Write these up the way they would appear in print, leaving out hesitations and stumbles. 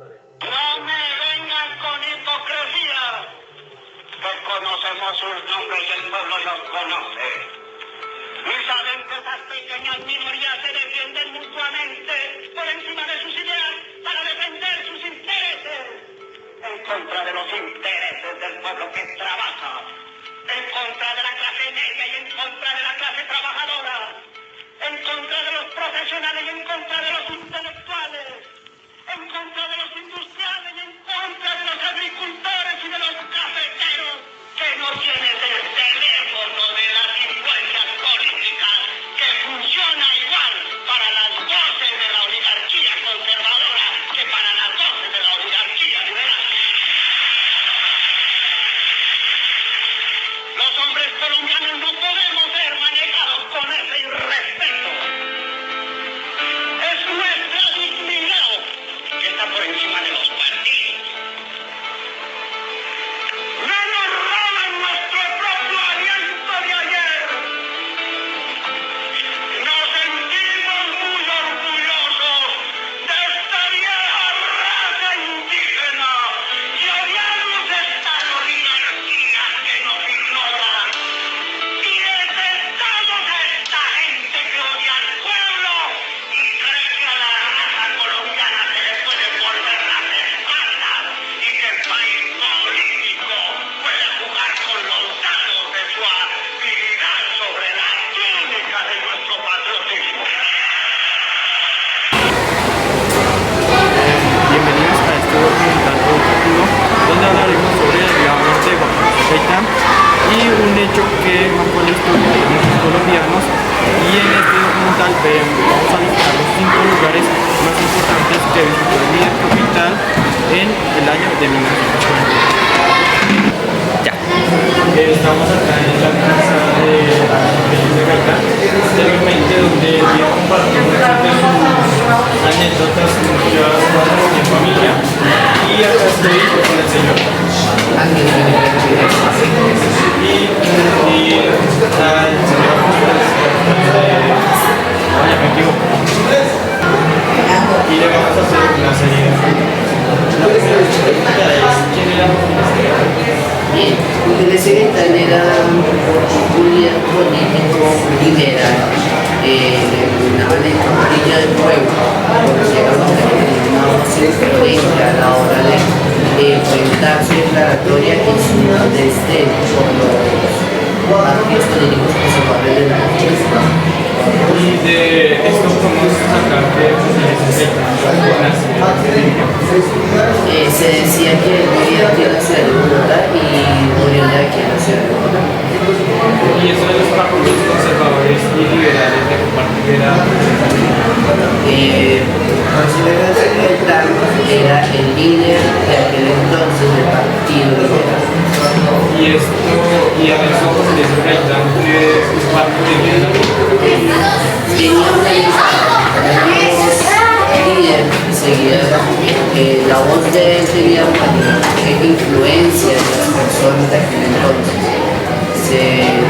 No me vengan con hipocresía, que conocemos sus nombres y el pueblo los conoce. Y saben que esas pequeñas minorías se defienden mutuamente por encima de sus ideas para defender sus intereses. En contra de los intereses del pueblo que trabaja, en contra de la clase media y en contra de la clase trabajadora, en contra de los profesionales y en contra de los intelectuales, en contra de los industriales y en contra de los agricultores y de los cafeteros que no tienen el teléfono de las influencias políticas que funciona igual para las voces de la oligarquía conservadora que para las voces de la oligarquía liberal. Los hombres colombianos no podemos ser manejados con ese irrespeto. Es nuestra dignidad que está por encima de los partidos. No nos roban nuestro propio aliento de ayer. Nos sentimos muy orgullosos de esta vieja raza indígena y odiamos esta oligarquía que nos ignora. Y detestamos a esta gente que odia al pueblo y cree que a la raza colombiana se le puede volver las espaldas y que el país político puede jugar con los dados de su habilidad sobre la túnica de nuestro patriotismo. Bienvenidos a este documental educativo donde hablaremos sobre el gabinete de Juan Carlos Gaitán y un hecho que marcó la historia de muchos colombianos. Y en este documental vamos a visitar los 5 lugares más importantes que visitó el líder capital en el año de 1940. Ya. Estamos acá en la casa de Gaitán, anteriormente donde él compartió muchas de sus anécdotas, muchas cosas en familia, y acá estoy con el señor. Y al señor me equivoco. Y le vamos a hacer una serie de preguntas. La primera pregunta es: ¿quién era Bien, Julio Gaitán era un líder político liberal, dominaba la campilla del pueblo, porque era un hombre que tenía una voz influente a la hora de enfrentar su declaratoria y su desdén por los partidos políticos conservadores de la República. Y de esto podemos sacar que se decía que él vivía aquí en la ciudad de Bogotá y murió de aquí en la ciudad de Bogotá. y eso de los partidos conservadores y liberales de compartir era Gaitán era el líder de aquel entonces del partido liberal. y a eso se dice Gaitán que es parte de la Tenía una líder que seguía la voz de él tenía una influencia en las personas de aquel entonces. Se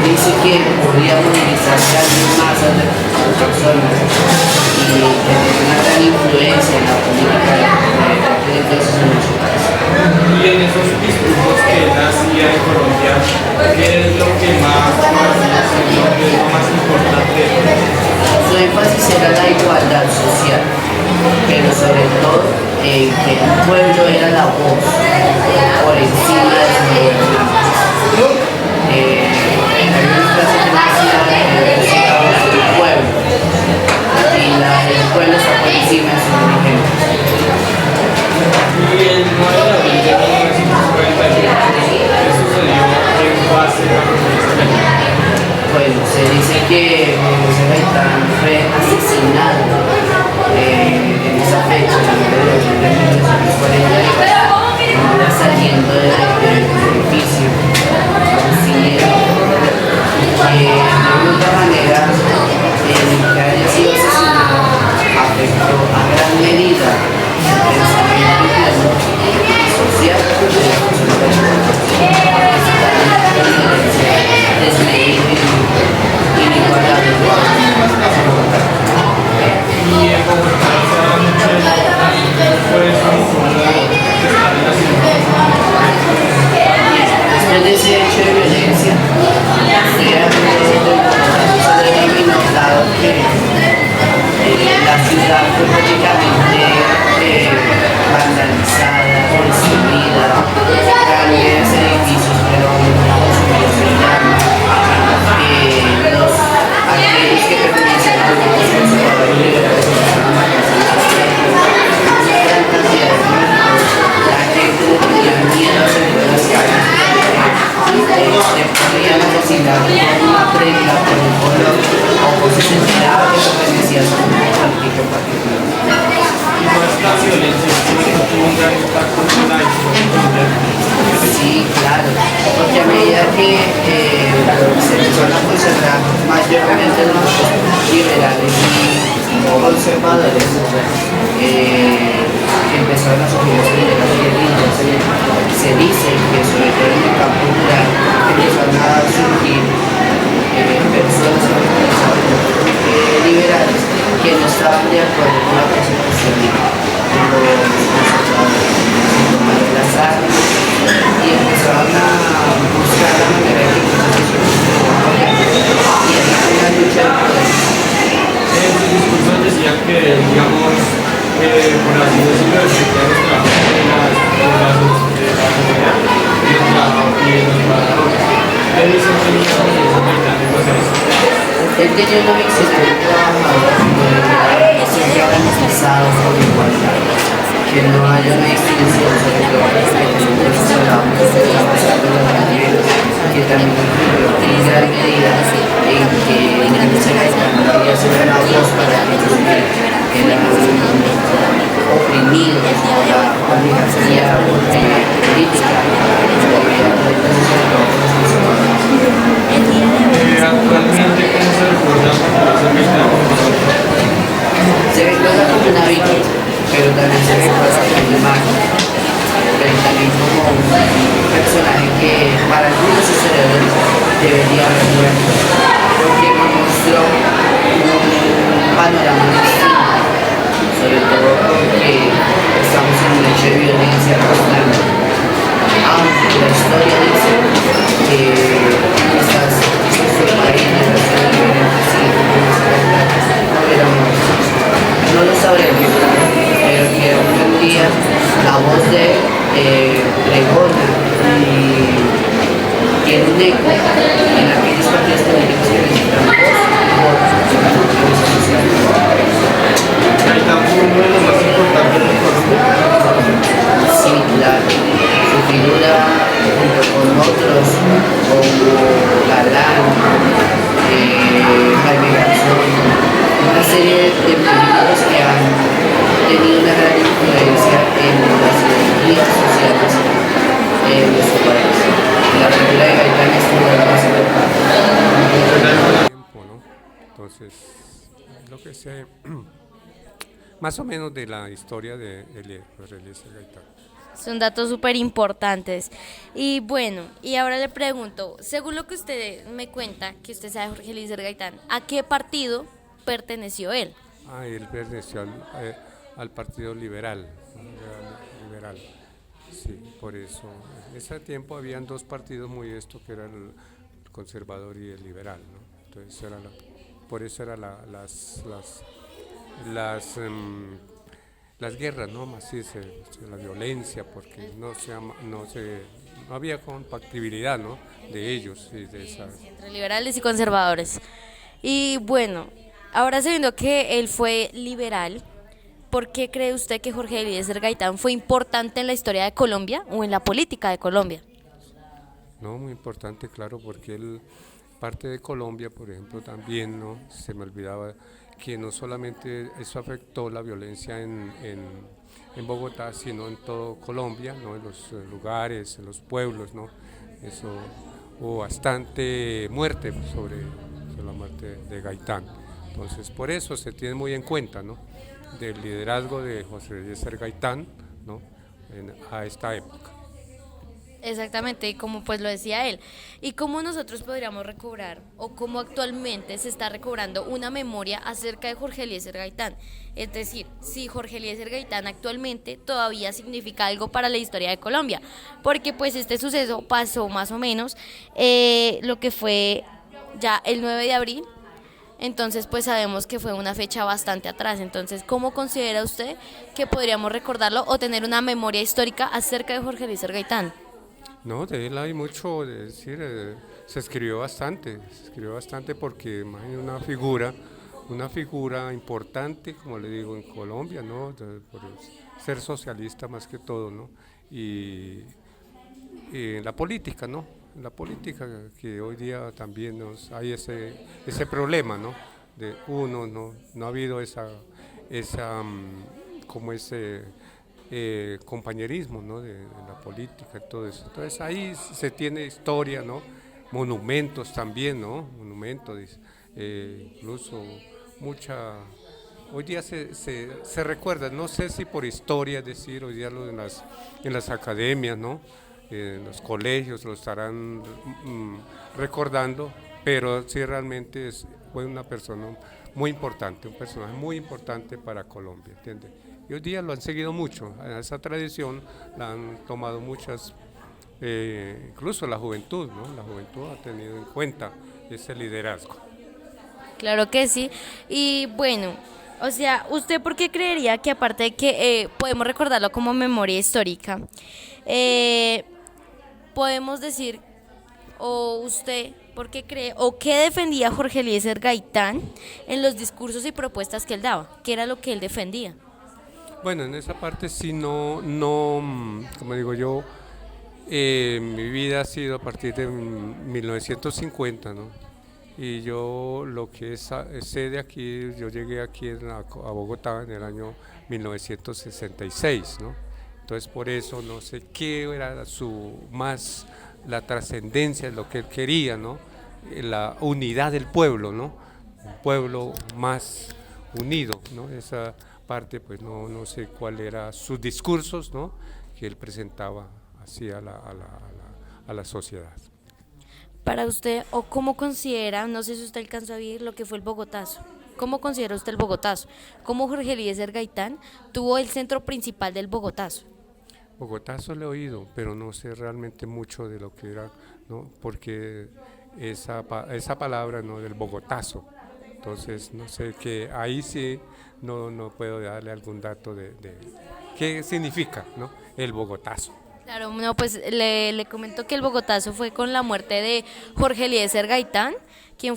dice que podía movilizar grandes masas de personas y tener una gran influencia en la política de aquel entonces en nuestro país. Y en esos discursos que él hacía en Colombia, ¿qué es lo que más importante? Su énfasis era la igualdad social, pero sobre todo en que el pueblo era la voz por encima de su gobernantes. Hay una frase que decía el pueblo y el pueblo está por encima de sus dirigentes. Y el 9 de abril de 1941, ¿qué sucedió en base a la protesta? Bueno, se dice que José Gaitán fue asesinado en esa fecha, en el 1940, saliendo del edificio, de alguna manera el que haya sido asesinado afectó a gran medida el pensamiento social de las personas desmedido y inigualable. Y en Bogotá se da mucho ese hecho de violencia se denominó dado que la ciudad fue prácticamente vandalizada, destruida, grandes edificios fueron consumidos en llamas, aquellos que pertenecen a los conservadores liberales empezaron a una gran cantidad de muertos, la gente le tenía miedo a salir a las calles, se podía necesitar una prenda por un color o se sentía que pertenecía a un partido particular. Esta violencia tuvo un gran impacto en la historia colombiana. Sí, claro, porque a medida que se empezaron a concentrar mayormente en los liberales y conservadores, empezaron a surgir las primeras guerrillas. Se dice que sobre todo en el campo rural empezaron a surgir personas liberales que no estaban de acuerdo con la persecución de los conservadores, tomaron las armas y empezaron a buscar la manera de que la constitución y ahí fue una lucha de poder. En sus discursos decía que, digamos, por así decirlo, el secretario trabajó en las de la comunidad y en los trabajadores. Él hizo un esa Él tenía una visión de un trabajador siempre garantizado por igualdad, que no haya una distinción sobre todo porque hablamos de la pasada de los niveles, que también influyó en gran medida en que se había sido una voz para aquellos que eran oprimidos por la oligarquía política actualmente, ¿cómo se recuerda se recuerda como una víctima, pero también se recuerda como una máquina, pero también como un personaje que para algunos historiadores debería haber muerto, porque nos mostró un panorama distinto, sobre todo porque estamos en un hecho de violencia constante, aunque la historia dice que estos países, las diferentes pero no lo sabremos, pero que hoy en día la voz de pregona y tiene un eco en aquellos partidos políticos que necesitan voz por esa sociedad. Gaitán fue uno de los más importantes de Colombia. Sí, claro, su figura junto con otros como Galán, Jaime Garzón, una serie de políticos que han tenido una gran influencia en las ideologías sociales en nuestro país. La figura de Gaitán es una de las más importantes. ¿No? Entonces, lo que sé más o menos de la historia de Eliezer Gaitán. Son datos súper importantes. Y bueno, y ahora le pregunto, según lo que usted me cuenta, que usted sabe Jorge Eliezer Gaitán, ¿a qué partido perteneció él? Él perteneció al Partido Liberal, liberal. Sí, por eso. En ese tiempo habían dos partidos muy que era el conservador y el liberal, ¿no? Entonces por eso eran las guerras, ¿no? Más sí, la violencia, porque no había compatibilidad, ¿no? De ellos y de esas. Entre liberales y conservadores. Y bueno, ahora sabiendo que él fue liberal, ¿por qué cree usted que Jorge Eliezer Gaitán fue importante en la historia de Colombia o en la política de Colombia? No, muy importante, claro, porque él parte de Colombia, por ejemplo, también, ¿no? Se me olvidaba que no solamente eso afectó la violencia en Bogotá, sino en todo Colombia, ¿no? En los lugares, en los pueblos, ¿no? Eso hubo bastante muerte sobre la muerte de Gaitán. Entonces, por eso se tiene muy en cuenta, ¿no? Del liderazgo de José Eliezer Gaitán, ¿no? A esta época. Exactamente, y como pues lo decía él, y cómo nosotros podríamos recobrar o cómo actualmente se está recobrando una memoria acerca de Jorge Eliezer Gaitán. Es decir, si Jorge Eliezer Gaitán actualmente todavía significa algo para la historia de Colombia, porque pues este suceso pasó más o menos lo que fue ya el 9 de abril. Entonces, pues sabemos que fue una fecha bastante atrás. Entonces, ¿cómo considera usted que podríamos recordarlo o tener una memoria histórica acerca de Jorge Eliezer Gaitán? No, de él hay mucho, de decir, se escribió bastante porque imagínate una figura importante, como le digo, en Colombia, ¿no? Por ser socialista más que todo, ¿no? Y en la política, ¿no? En la política que hoy día también hay ese problema, ¿no? De uno, no ha habido como ese compañerismo, ¿no? De la política y todo eso. Entonces ahí se tiene historia, ¿no? Monumentos también, ¿no? Monumentos, incluso mucha... Hoy día se recuerda, no sé si por historia, es decir, hoy día en las academias, ¿no? En los colegios lo estarán recordando, pero sí realmente fue una persona muy importante, un personaje muy importante para Colombia, ¿entiendes? Y hoy día lo han seguido mucho, a esa tradición la han tomado muchas, incluso la juventud, ¿no? La juventud ha tenido en cuenta ese liderazgo. Claro que sí. Y bueno, o sea, ¿usted por qué creería que aparte de que podemos recordarlo como memoria histórica, podemos decir, o usted, por qué cree, o qué defendía Jorge Eliezer Gaitán en los discursos y propuestas que él daba? ¿Qué era lo que él defendía? Bueno, en esa parte sí como digo yo, mi vida ha sido a partir de 1950, ¿no? Y yo lo que sé de aquí, yo llegué aquí a Bogotá en el año 1966, ¿no? Entonces por eso no sé qué era la trascendencia de lo que él quería, ¿no? La unidad del pueblo, ¿no? Un pueblo más unido, ¿no? Esa parte, pues no sé cuál era sus discursos, ¿no? Que él presentaba así a la sociedad. Para usted, o cómo considera, no sé si usted alcanzó a vivir lo que fue el Bogotazo. ¿Cómo considera usted el Bogotazo? ¿Cómo Jorge Eliezer Gaitán tuvo el centro principal del Bogotazo? Bogotazo le he oído, pero no sé realmente mucho de lo que era, ¿no? Porque esa palabra, ¿no? Del Bogotazo, entonces no sé, que ahí sí no puedo darle algún dato de qué significa, ¿no? El Bogotazo. Claro, no, pues le comento que el Bogotazo fue con la muerte de Jorge Eliezer Gaitán, quien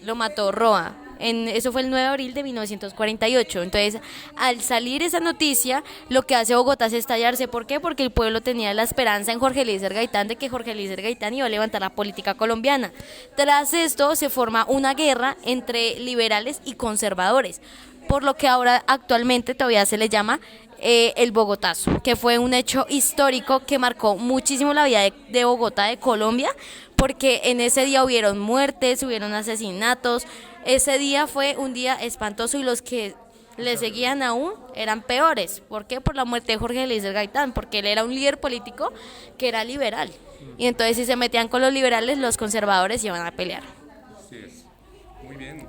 lo mató Roa. Eso fue el 9 de abril de 1948. Entonces, al salir esa noticia, lo que hace Bogotá es estallarse. ¿Por qué? Porque el pueblo tenía la esperanza en Jorge Eliezer Gaitán de que Jorge Eliezer Gaitán iba a levantar la política colombiana. Tras esto, se forma una guerra entre liberales y conservadores, por lo que ahora actualmente todavía se le llama el Bogotazo, que fue un hecho histórico que marcó muchísimo la vida de Bogotá, de Colombia, porque en ese día hubieron muertes, hubieron asesinatos. Ese día fue un día espantoso y los que le seguían aún eran peores. ¿Por qué? Por la muerte de Jorge Eliezer Gaitán, porque él era un líder político que era liberal. Y entonces si se metían con los liberales, los conservadores iban a pelear. Así es. Muy bien.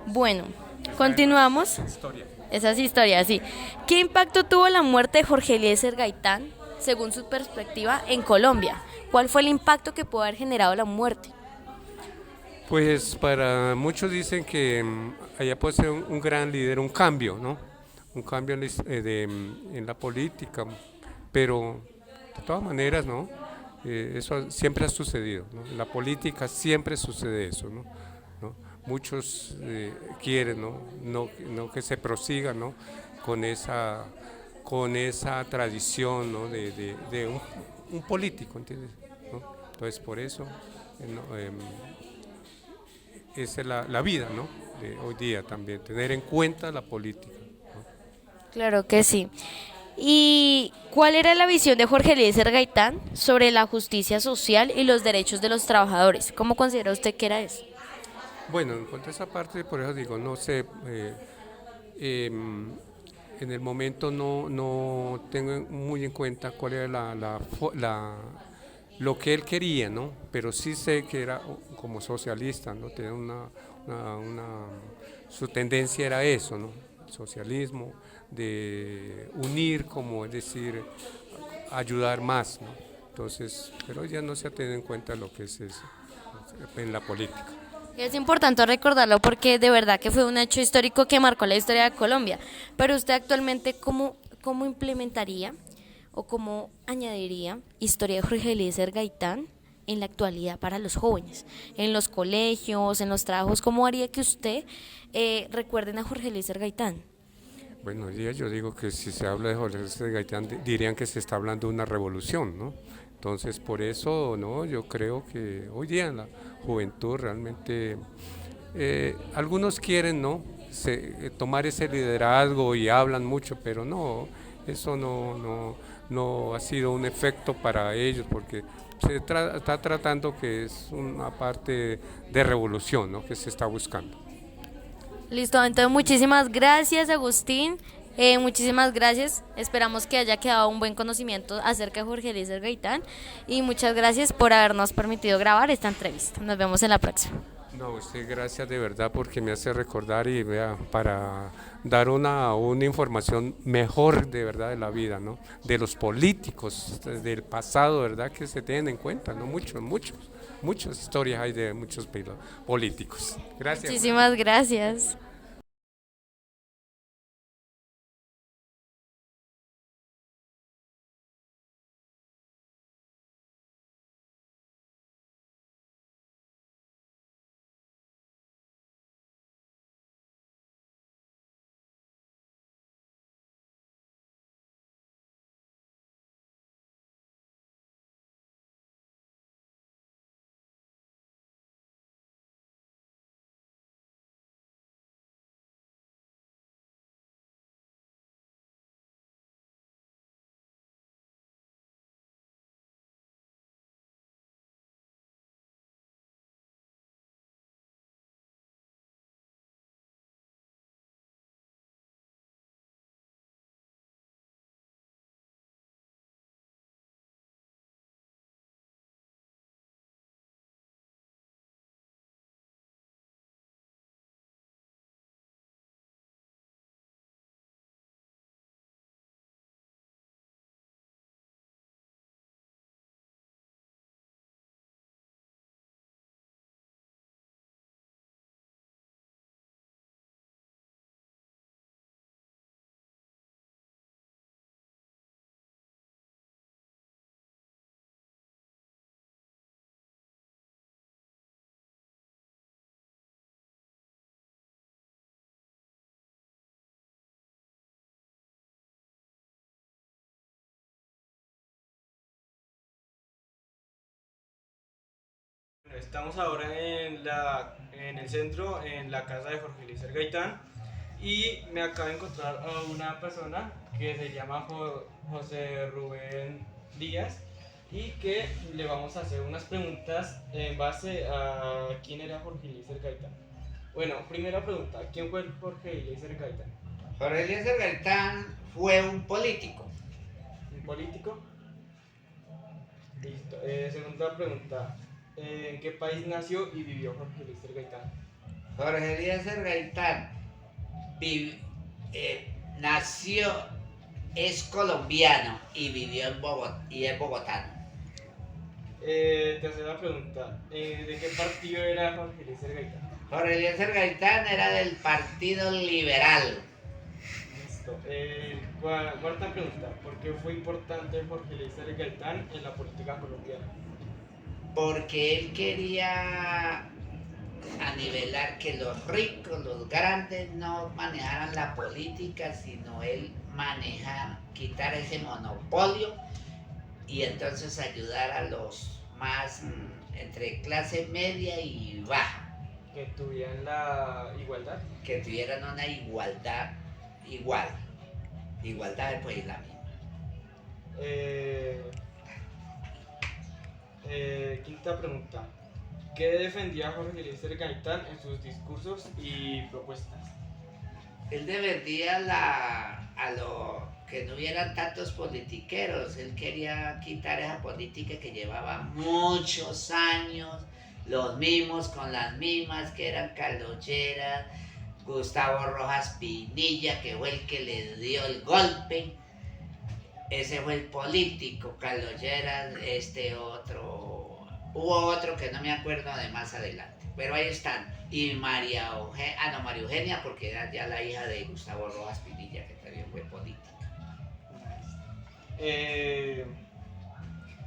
Bueno, continuamos. Esa es historia, sí. ¿Qué impacto tuvo la muerte de Jorge Eliezer Gaitán, según su perspectiva, en Colombia? ¿Cuál fue el impacto que pudo haber generado la muerte? Pues para muchos dicen que allá puede ser un gran líder, un cambio, ¿no? Un cambio en la política, pero de todas maneras, ¿no? Eso siempre ha sucedido, ¿no? En la política siempre sucede eso, ¿no? Muchos quieren, no que se prosiga, ¿no? Con esa tradición, ¿no? de un político, ¿entiendes? ¿No? Entonces por eso esa es la vida, ¿no? De hoy día también, tener en cuenta la política, ¿no? Claro que sí. ¿Y cuál era la visión de Jorge Eliezer Gaitán sobre la justicia social y los derechos de los trabajadores? ¿Cómo considera usted que era eso? Bueno, en cuanto a esa parte, por eso digo, no sé, en el momento no tengo muy en cuenta cuál era lo que él quería, ¿no? Pero sí sé que era como socialista, ¿no? Tenía su tendencia era eso, ¿no? Socialismo, de unir, como es decir, ayudar más, ¿no? Entonces, pero ya no se ha tenido en cuenta lo que es eso en la política. Es importante recordarlo porque de verdad que fue un hecho histórico que marcó la historia de Colombia. Pero usted actualmente, ¿cómo implementaría o cómo añadiría historia de Jorge Eliezer Gaitán en la actualidad para los jóvenes? En los colegios, en los trabajos, ¿cómo haría que usted recuerden a Jorge Eliezer Gaitán? Bueno, hoy día yo digo que si se habla de Jorge Eliezer Gaitán dirían que se está hablando de una revolución, ¿no? Entonces, por eso, ¿no? Yo creo que hoy día en la juventud realmente algunos quieren, ¿no? Tomar ese liderazgo y hablan mucho, pero no, eso no ha sido un efecto para ellos porque está tratando que es una parte de revolución, ¿no? Que se está buscando. Listo, entonces muchísimas gracias, Agustín. Muchísimas gracias. Esperamos que haya quedado un buen conocimiento acerca de Jorge Eliezer Gaitán y muchas gracias por habernos permitido grabar esta entrevista. Nos vemos en la próxima. No, usted gracias de verdad porque me hace recordar y vea, para dar una información mejor de verdad de la vida, ¿no? De los políticos, del pasado, ¿verdad? Que se tienen en cuenta, ¿no? Muchas historias hay de muchos políticos. Gracias. Muchísimas gracias. Estamos ahora en el centro, en la casa de Jorge Eliezer Gaitán, y me acabo de encontrar a una persona que se llama José Rubén Díaz y que le vamos a hacer unas preguntas en base a quién era Jorge Eliezer Gaitán. Bueno, primera pregunta, ¿quién fue Jorge Eliezer Gaitán? Jorge Eliezer Gaitán fue un político. ¿Un político? Listo. Segunda pregunta, ¿en qué país nació y vivió Jorge Eliezer Gaitán? Jorge Eliezer Gaitán nació, es colombiano y vivió en Bogotá y es bogotano. Tercera pregunta, ¿de qué partido era Jorge Eliezer Gaitán? Jorge Eliezer Gaitán era del Partido Liberal. Listo. Cuarta pregunta, ¿por qué fue importante Jorge Eliezer Gaitán en la política colombiana? Porque él quería anivelar que los ricos, los grandes no manejaran la política, sino él quitar ese monopolio y entonces ayudar a los más entre clase media y baja. Que tuvieran la igualdad. Que tuvieran una igualdad igual. Igualdad pues la misma. Quinta pregunta. ¿Qué defendía Jorge Eliezer Gaitán en sus discursos y propuestas? Él defendía a lo que no hubieran tantos politiqueros. Él quería quitar esa política que llevaba muchos años, los mismos con las mismas, que eran Carlos Lleras, Gustavo Rojas Pinilla, que fue el que le dio el golpe. Ese fue el político, Carlos Lleras, hubo otro que no me acuerdo de más adelante, pero ahí están. Y María Eugenia, porque era ya la hija de Gustavo Rojas Pinilla, que también fue política.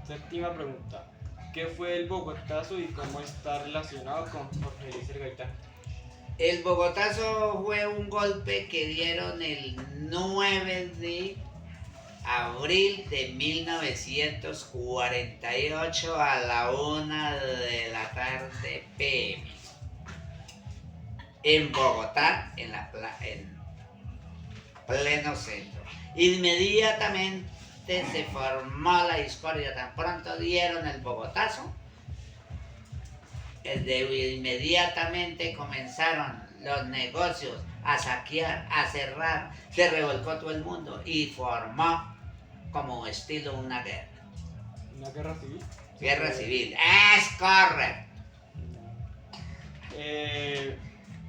Séptima pregunta. ¿Qué fue el Bogotazo y cómo está relacionado con Jorge Eliezer Gaitán? El Bogotazo fue un golpe que dieron el 9 de abril de 1948 a la 1 de la tarde p.m. en Bogotá, en pleno centro. Inmediatamente se formó la discordia, tan pronto dieron el Bogotazo, inmediatamente comenzaron los negocios a saquear, a cerrar, se revolcó todo el mundo y formó como estilo una guerra. ¿Una guerra civil? Guerra civil, es correcto.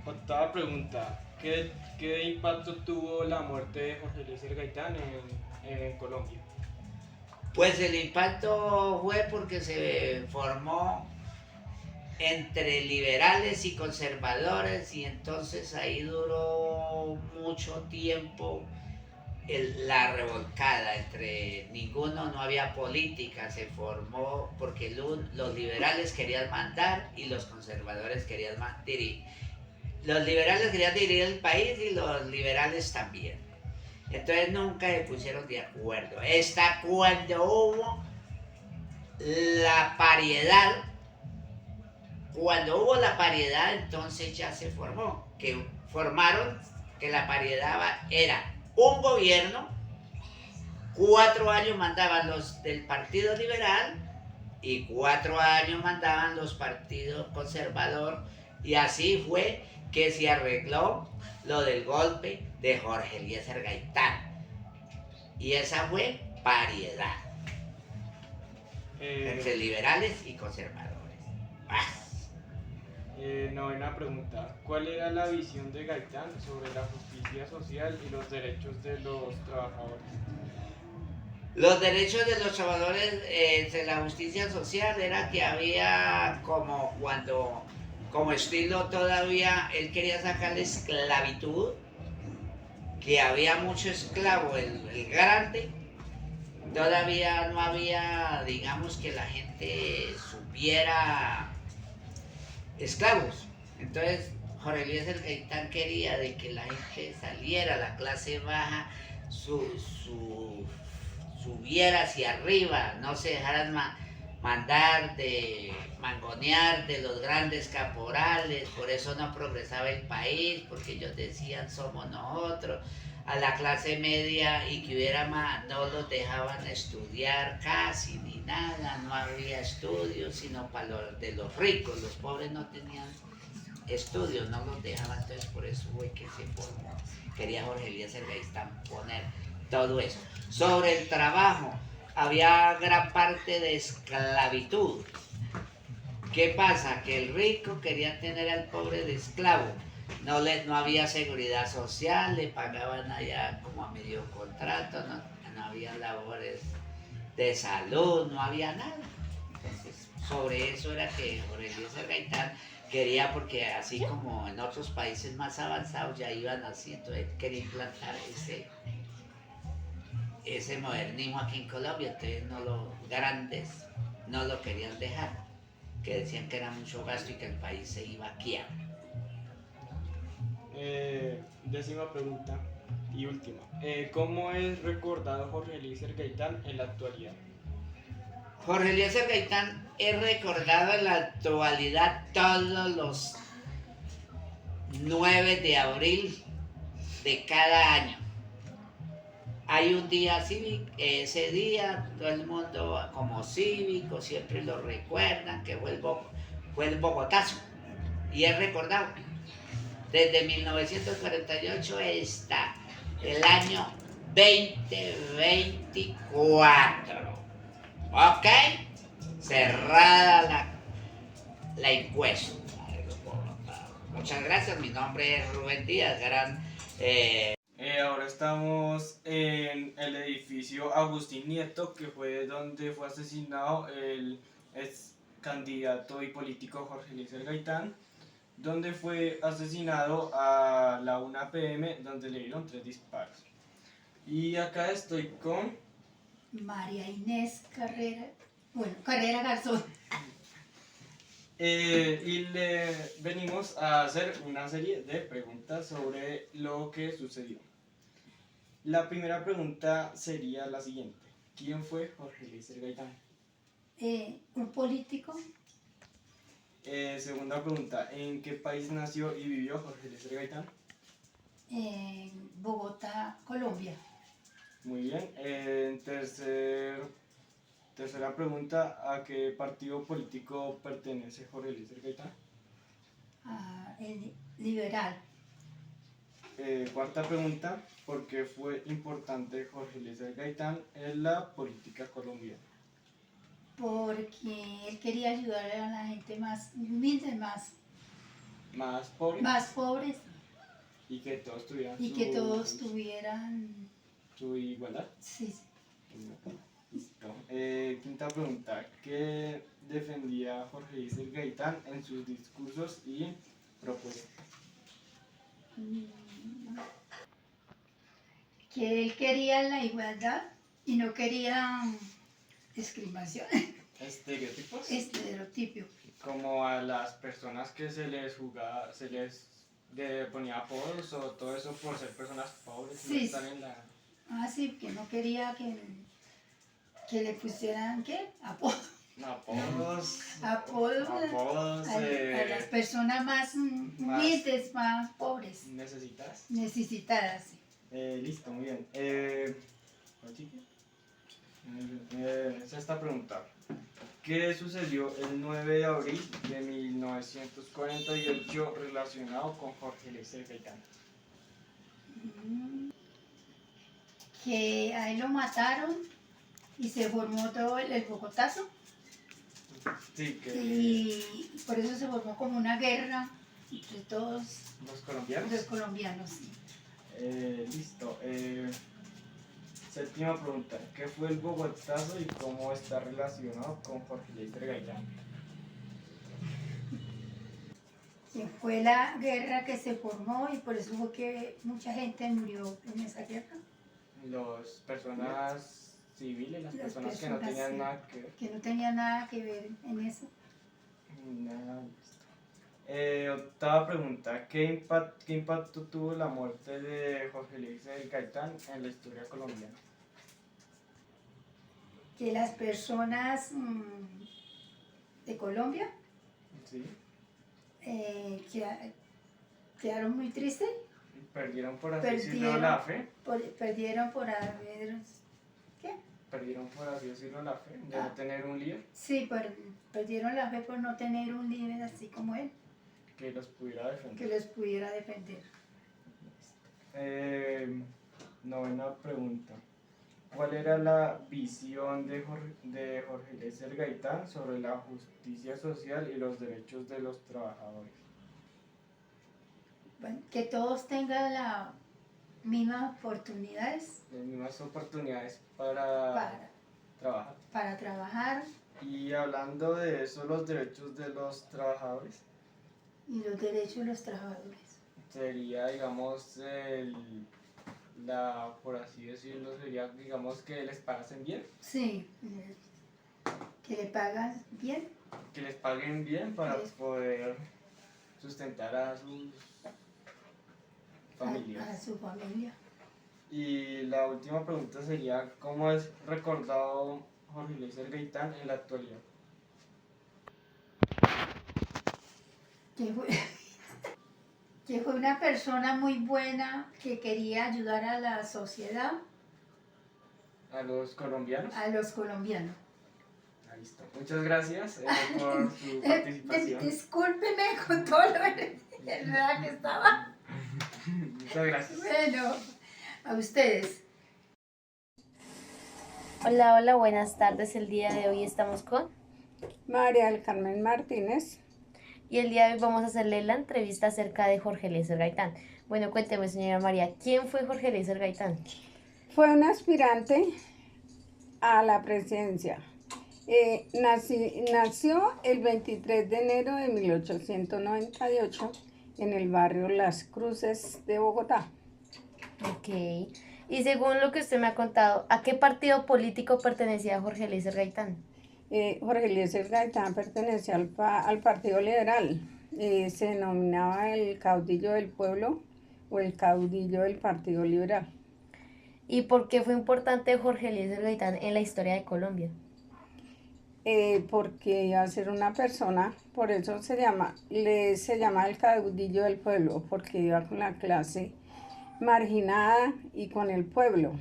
Octava pregunta. ¿Qué impacto tuvo la muerte de Jorge Eliezer Gaitán en Colombia? Pues el impacto fue porque se formó entre liberales y conservadores, y entonces ahí duró mucho tiempo la revolcada. Entre ninguno, no había política, se formó porque los liberales querían mandar y los conservadores querían dirigir. Los liberales querían dirigir el país y los liberales también. Entonces nunca se pusieron de acuerdo. Hasta cuando hubo la paridad, entonces ya se formó. Formaron que la paridad era un gobierno, 4 años mandaban los del Partido Liberal y 4 años mandaban los partidos conservador, y así fue que se arregló lo del golpe de Jorge Eliezer Gaitán. Y esa fue paridad entre liberales y conservadores. Novena pregunta. ¿Cuál era la visión de Gaitán sobre la justicia social y los derechos de los trabajadores? Los derechos de los trabajadores de la justicia social era que había como estilo todavía, él quería sacar la esclavitud, que había mucho esclavo, el grande, todavía no había, digamos, que la gente supiera esclavos. Entonces Jorge Eliezer Gaitán quería de que la gente saliera, la clase baja subiera hacia arriba, no se dejaran mangonear de los grandes caporales. Por eso no progresaba el país, porque ellos decían somos nosotros. A la clase media y que hubiera más, no los dejaban estudiar casi ni nada, no había estudios sino para los de los ricos. Los pobres no tenían estudios, no los dejaban. Entonces por eso fue que se formó. Quería Jorge Eliezer Gaitán poner todo eso. Sobre el trabajo, había gran parte de esclavitud. ¿Qué pasa? Que el rico quería tener al pobre de esclavo. No había seguridad social, le pagaban allá como a medio contrato, no había labores de salud, no había nada. Entonces, sobre eso era que Jorge Eliezer Gaitán quería, porque así como en otros países más avanzados ya iban así, entonces quería implantar ese modernismo aquí en Colombia. Entonces los grandes no lo querían dejar, que decían que era mucho gasto y que el país se iba a quiebra. Décima pregunta y última. ¿Cómo es recordado Jorge Eliezer Gaitán en la actualidad? Jorge Eliezer Gaitán es recordado en la actualidad todos los 9 de abril de cada año. Hay un día cívico, ese día todo el mundo como cívico siempre lo recuerdan, que fue el Bogotazo, y es recordado. desde 1948 hasta el año 2024. ¿Ok? Cerrada la encuesta. Muchas gracias, mi nombre es Rubén Díaz, Ahora estamos en el edificio Agustín Nieto, que fue donde fue asesinado el ex candidato y político Jorge Eliezer Gaitán, donde fue asesinado a la 1 p.m., donde le dieron 3 disparos. Y acá estoy con María Inés Carrera, bueno, Carrera Garzón. y le venimos a hacer una serie de preguntas sobre lo que sucedió. La primera pregunta sería la siguiente: ¿quién fue Jorge Eliezer Gaitán? Un político. Segunda pregunta: ¿en qué país nació y vivió Jorge Eliezer Gaitán? En Bogotá, Colombia. Muy bien. Tercera pregunta: ¿a qué partido político pertenece Jorge Eliezer Gaitán? El liberal. Cuarta pregunta: ¿por qué fue importante Jorge Eliezer Gaitán en la política colombiana? Porque él quería ayudar a la gente más humilde, Más pobre. más pobres, Y que todos tuvieran y que todos tuvieran, su igualdad. sí, Listo. Quinta pregunta: ¿qué defendía Jorge Eliezer Gaitán en sus discursos y propuestas? que él quería la igualdad y no quería discriminación, Estereotipos. estereotipo. Como a las personas que se les ponía apodos o todo eso por ser personas pobres. Sí. No estar en la... Sí, que no quería que le pusieran, ¿qué? Apodos. Apodos. Apodos a las personas más humildes, más pobres, Necesitas. necesitadas. Sí. Listo, muy bien. Sexta pregunta: ¿qué sucedió el 9 de abril de 1948 relacionado con Jorge Eliezer Gaitán? Que a él lo mataron y se formó todo el Bogotazo. Sí, que Y por eso se formó como una guerra entre todos los colombianos. los colombianos. Sí. Listo. Séptima pregunta: ¿qué fue el Bogotazo y cómo está relacionado con Jorge Eliezer Gaitán? Que fue la guerra que se formó y por eso fue que mucha gente murió en esa guerra. Las personas civiles, las personas que no personas, tenían sí, nada que ver. que no tenía nada que ver en eso. Nada, listo. Octava pregunta: ¿qué impacto tuvo la muerte de Jorge Eliezer Gaitán en la historia colombiana? Que las personas de Colombia Sí. quedaron muy tristes, Perdieron, por así decirlo, la fe. perdieron por haber, ¿qué? Perdieron, por así decirlo, la fe de no tener un líder Sí, perdieron la fe por no tener un líder así como él, que los pudiera defender. que les pudiera defender. Novena pregunta: ¿cuál era la visión de Jorge Eliezer Gaitán sobre la justicia social y los derechos de los trabajadores? Bueno, que todos tengan las mismas oportunidades Las mismas oportunidades para trabajar. para trabajar Y hablando de eso, los derechos de los trabajadores, y los derechos de los trabajadores. sería, digamos, por así decirlo, sería, digamos, que les pagasen bien. Sí, que le pagan bien. Que les paguen bien para Sí. poder sustentar a sus familias. A su familia. Y la última pregunta sería: ¿cómo es recordado Jorge Eliezer Gaitán en la actualidad? Que fue una persona muy buena que quería ayudar a la sociedad, ¿A los colombianos? a los colombianos. Ahí está. Muchas gracias por su participación. Discúlpeme con todo lo ¿Verdad que estaba? Muchas gracias. Bueno, a ustedes. Hola, hola, buenas tardes. El día de hoy estamos con... María del Carmen Martínez. Y el día de hoy vamos a hacerle la entrevista acerca de Jorge Eliezer Gaitán. Bueno, cuénteme, señora María, ¿quién fue Jorge Eliezer Gaitán? Fue un aspirante a la presidencia. Nació el 23 de enero de 1898 en el barrio Las Cruces de Bogotá. Ok. Y según lo que usted me ha contado, ¿a qué partido político pertenecía Jorge Eliezer Gaitán? Jorge Eliezer Gaitán pertenecía al Partido Liberal. Se denominaba el caudillo del pueblo o el caudillo del Partido Liberal. ¿Y por qué fue importante Jorge Eliezer Gaitán en la historia de Colombia? Porque iba a ser una persona, por eso se llama el caudillo del pueblo, porque iba con la clase marginada y con el pueblo.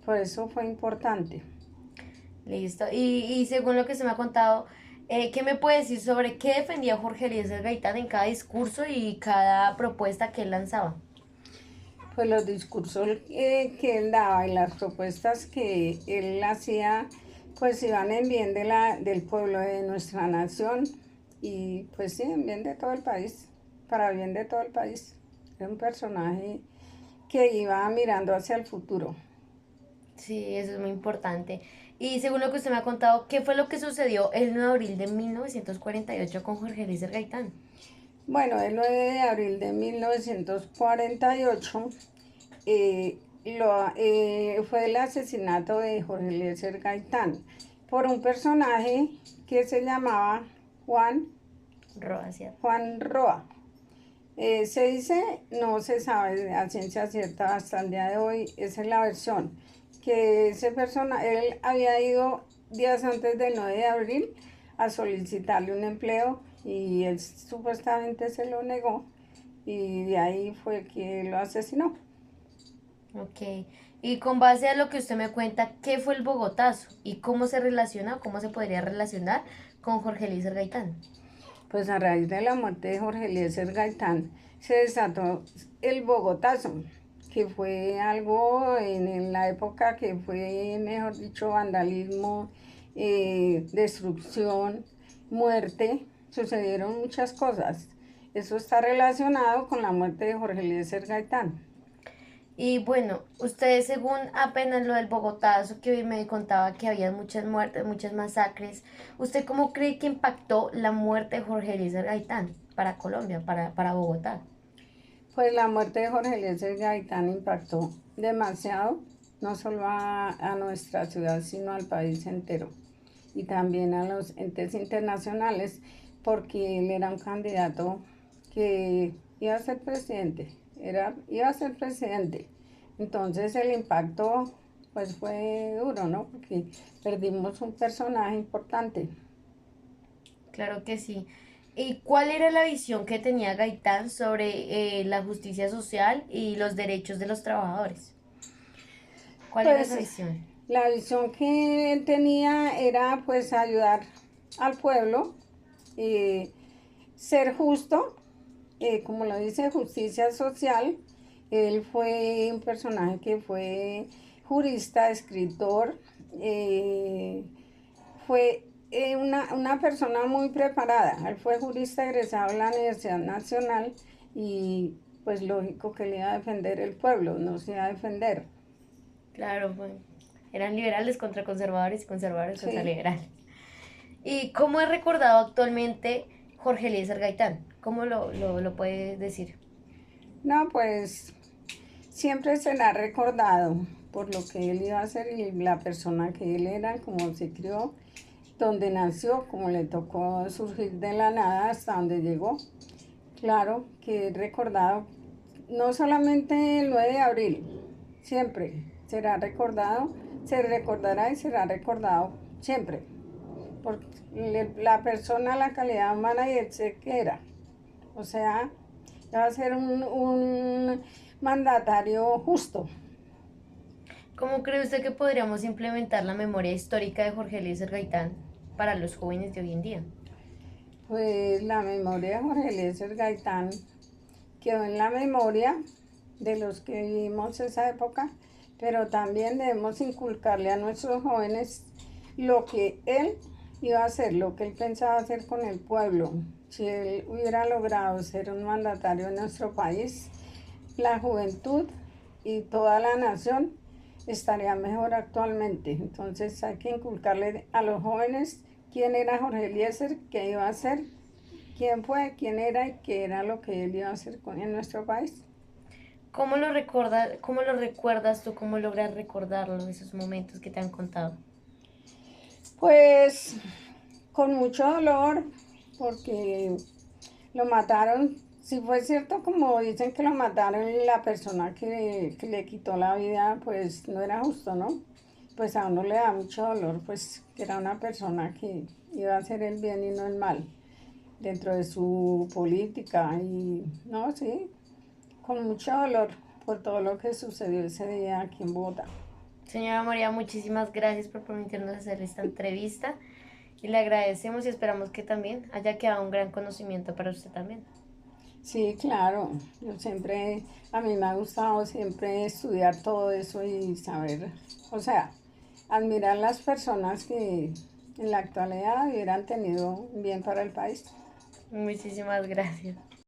Por eso fue importante. Listo. Y según lo que se me ha contado, ¿qué me puede decir sobre qué defendía Jorge Eliezer Gaitán en cada discurso y cada propuesta que él lanzaba? Pues los discursos que él daba y las propuestas que él hacía, pues iban en bien del pueblo, de nuestra nación, y pues sí, en bien de todo el país, para bien de todo el país. Era un personaje que iba mirando hacia el futuro. Sí, eso es muy importante. Y según lo que usted me ha contado, ¿qué fue lo que sucedió el 9 de abril de 1948 con Jorge Eliezer Gaitán? Bueno, el 9 de abril de 1948 fue el asesinato de Jorge Eliezer Gaitán por un personaje que se llamaba Juan Roa. Se dice, no se sabe a ciencia cierta hasta el día de hoy, esa es la versión, que él había ido días antes del 9 de abril a solicitarle un empleo y él supuestamente se lo negó y de ahí fue que lo asesinó. Ok. Y con base a lo que usted me cuenta, ¿qué fue el Bogotazo? ¿Y cómo se relaciona o cómo se podría relacionar con Jorge Eliezer Gaitán? Pues a raíz de la muerte de Jorge Eliezer Gaitán se desató el Bogotazo, que fue algo en la época que fue, mejor dicho, vandalismo, destrucción, muerte, sucedieron muchas cosas. Eso está relacionado con la muerte de Jorge Eliezer Gaitán. Y bueno, ustedes según apenas lo del Bogotazo, que hoy me contaba que había muchas muertes, muchas masacres, ¿usted cómo cree que impactó la muerte de Jorge Eliezer Gaitán para Colombia, para Bogotá? Pues la muerte de Jorge Eliezer Gaitán impactó demasiado, no solo a nuestra ciudad, sino al país entero. Y también a los entes internacionales, porque él era un candidato que iba a ser presidente, iba a ser presidente. Entonces el impacto pues fue duro, ¿no? Porque perdimos un personaje importante. Claro que sí. ¿Y cuál era la visión que tenía Gaitán sobre la justicia social y los derechos de los trabajadores? ¿Cuál era esa visión? La visión que él tenía era pues ayudar al pueblo, ser justo, como lo dice, justicia social. Él fue un personaje que fue jurista, escritor, fue una persona muy preparada. Él fue jurista egresado de la Universidad Nacional y pues lógico que le iba a defender el pueblo, no se iba a defender. Claro, bueno, eran liberales contra conservadores y conservadores Sí. contra liberales. ¿Y cómo es recordado actualmente Jorge Eliezer Gaitán? ¿Cómo lo puede decir? No, pues siempre será recordado por lo que él iba a hacer y la persona que él era, como se crió, donde nació, como le tocó surgir de la nada hasta donde llegó. Claro que es recordado, no solamente el 9 de abril, siempre será recordado, se recordará y será recordado siempre. Por la persona, la calidad humana y el ser que era. O sea, va a ser un mandatario justo. ¿Cómo cree usted que podríamos implementar la memoria histórica de Jorge Eliezer Gaitán para los jóvenes de hoy en día? Pues la memoria de Jorge Eliezer Gaitán quedó en la memoria de los que vivimos esa época, pero también debemos inculcarle a nuestros jóvenes lo que él iba a hacer, lo que él pensaba hacer con el pueblo. Si él hubiera logrado ser un mandatario en nuestro país, la juventud y toda la nación estaría mejor actualmente. Entonces hay que inculcarle a los jóvenes quién era Jorge Eliezer, qué iba a hacer, quién fue, quién era y qué era lo que él iba a hacer en nuestro país. ¿Cómo lo recuerdas tú? ¿Cómo logras recordarlo, esos momentos que te han contado? Pues con mucho dolor, porque lo mataron. Si fue cierto, como dicen que lo mataron, la persona que le quitó la vida, pues no era justo, ¿no? Pues a uno le da mucho dolor, pues que era una persona que iba a hacer el bien y no el mal dentro de su política. Y no, sí, con mucho dolor por todo lo que sucedió ese día aquí en Bogotá. Señora Moria, muchísimas gracias por permitirnos hacer esta entrevista y le agradecemos y esperamos que también haya quedado un gran conocimiento para usted también. Sí, claro. Yo siempre, a mí me ha gustado siempre estudiar todo eso y saber, o sea, admirar las personas que en la actualidad hubieran tenido un bien para el país. Muchísimas gracias.